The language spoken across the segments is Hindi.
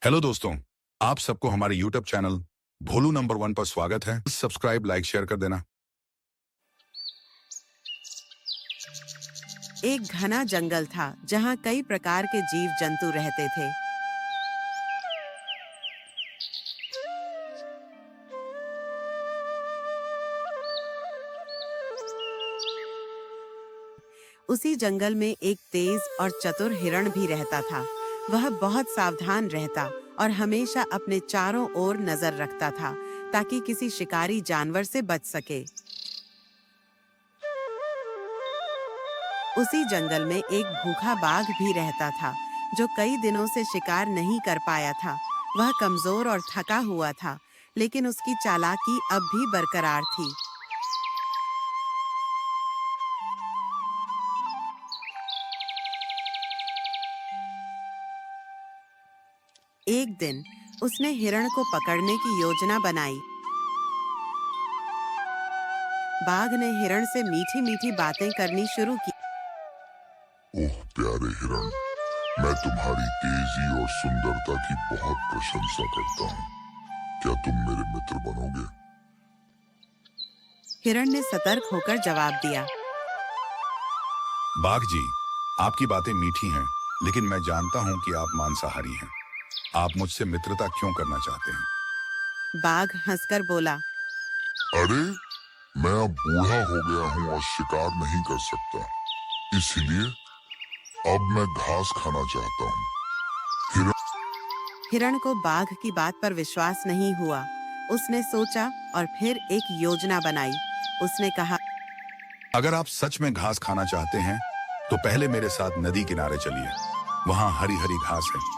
हेलो दोस्तों, आप सबको हमारे यूट्यूब चैनल भोलू नंबर 1 पर स्वागत है। सब्सक्राइब, लाइक, शेयर कर देना। एक घना जंगल था जहाँ कई प्रकार के जीव जंतु रहते थे। उसी जंगल में एक तेज और चतुर हिरण भी रहता था। वह बहुत सावधान रहता और हमेशा अपने चारों ओर नजर रखता था ताकि किसी शिकारी जानवर से बच सके। उसी जंगल में एक भूखा बाघ भी रहता था जो कई दिनों से शिकार नहीं कर पाया था। वह कमजोर और थका हुआ था, लेकिन उसकी चालाकी अब भी बरकरार थी। एक दिन उसने हिरण को पकड़ने की योजना बनाई। बाघ ने हिरण से मीठी मीठी बातें करनी शुरू की। ओह प्यारे हिरण, मैं तुम्हारी तेजी और सुंदरता की बहुत प्रशंसा करता हूँ। क्या तुम मेरे मित्र बनोगे? हिरण ने सतर्क होकर जवाब दिया। बाघ जी, आपकी बातें मीठी हैं, लेकिन मैं जानता हूं कि आप मांसाहारी हैं। आप मुझसे मित्रता क्यों करना चाहते हैं? बाघ हंसकर बोला, अरे, मैं अब बूढ़ा हो गया हूँ और शिकार नहीं कर सकता, इसलिए अब मैं घास खाना चाहता हूँ। हिरण को बाघ की बात पर विश्वास नहीं हुआ। उसने सोचा और फिर एक योजना बनाई। उसने कहा, अगर आप सच में घास खाना चाहते हैं, तो पहले मेरे साथ नदी किनारे चलिए। वहां हरी हरी घास है।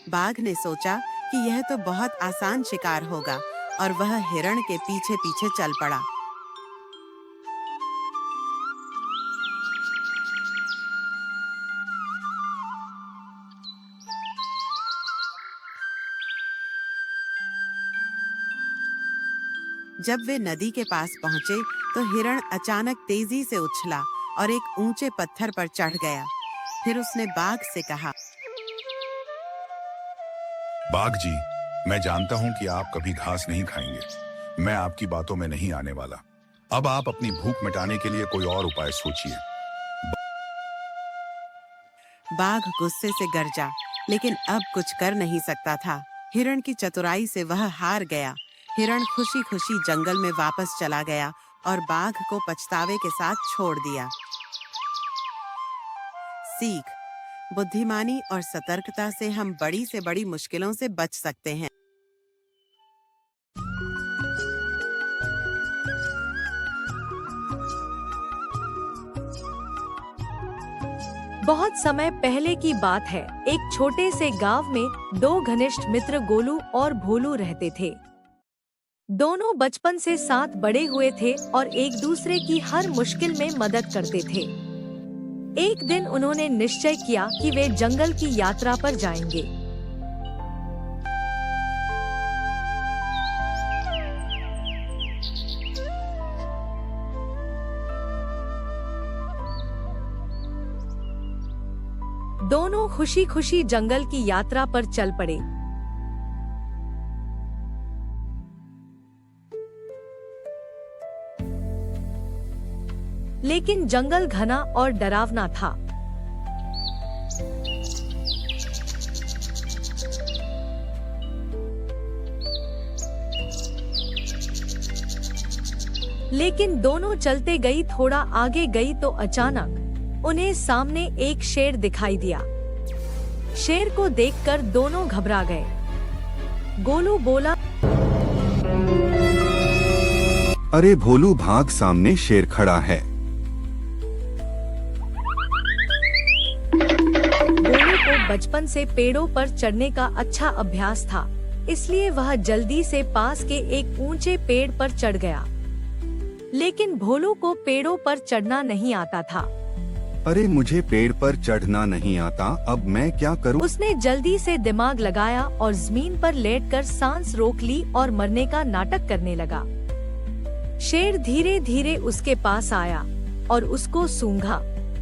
बाघ ने सोचा कि यह तो बहुत आसान शिकार होगा और वह हिरण के पीछे पीछे चल पड़ा। जब वे नदी के पास पहुंचे, तो हिरण अचानक तेजी से उछला और एक ऊंचे पत्थर पर चढ़ गया। फिर उसने बाघ से कहा, बाघ जी, मैं जानता हूं कि आप कभी घास नहीं खाएंगे। मैं आपकी बातों में नहीं आने वाला। अब आप अपनी भूख मिटाने के लिए कोई और उपाय सोचिए। बाघ गुस्से से गरजा, लेकिन अब कुछ कर नहीं सकता था। हिरण की चतुराई से वह हार गया। हिरण खुशी खुशी जंगल में वापस चला गया और बाघ को पछतावे के साथ छोड़ दिया। सीख: बुद्धिमानी और सतर्कता से हम बड़ी से बड़ी मुश्किलों से बच सकते हैं। बहुत समय पहले की बात है। एक छोटे से गांव में दो घनिष्ठ मित्र गोलू और भोलू रहते थे। दोनों बचपन से साथ बड़े हुए थे और एक दूसरे की हर मुश्किल में मदद करते थे। एक दिन उन्होंने निश्चय किया कि वे जंगल की यात्रा पर जाएंगे। दोनों खुशी खुशी जंगल की यात्रा पर चल पड़े। लेकिन जंगल घना और डरावना था। लेकिन दोनों चलते गई, थोड़ा आगे गई तो अचानक उन्हें सामने एक शेर दिखाई दिया। शेर को देखकर दोनों घबरा गए। गोलू बोला, अरे भोलू भाग, सामने शेर खड़ा है। गोलू को बचपन से पेड़ों पर चढ़ने का अच्छा अभ्यास था, इसलिए वह जल्दी से पास के एक ऊंचे पेड़ पर चढ़ गया। लेकिन भोलू को पेड़ों पर चढ़ना नहीं आता था। अरे मुझे पेड़ पर चढ़ना नहीं आता, अब मैं क्या करूं? उसने जल्दी से दिमाग लगाया और जमीन पर लेटकर सांस रोक ली और मरने का नाटक करने लगा। शेर धीरे धीरे उसके पास आया और उसको सूंघा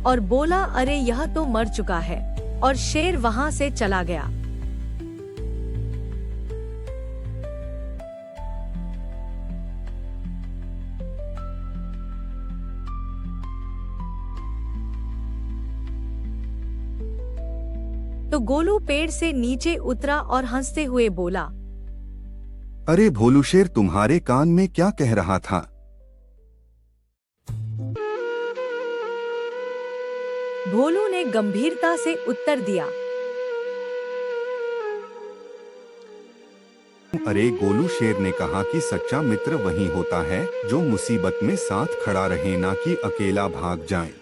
और बोला, अरे यह तो मर चुका है, और शेर वहाँ से चला गया। तो गोलू पेड़ से नीचे उतरा और हंसते हुए बोला, अरे भोलू शेर, तुम्हारे कान में क्या कह रहा था? भोलू ने गंभीरता से उत्तर दिया, अरे गोलू शेर ने कहा कि सच्चा मित्र वही होता है जो मुसीबत में साथ खड़ा रहे, ना कि अकेला भाग जाए।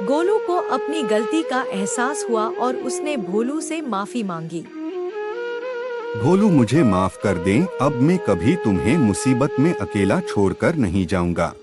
गोलू को अपनी गलती का एहसास हुआ और उसने भोलू से माफी मांगी। भोलू, मुझे माफ कर दें, अब मैं कभी तुम्हें मुसीबत में अकेला छोड़कर नहीं जाऊंगा।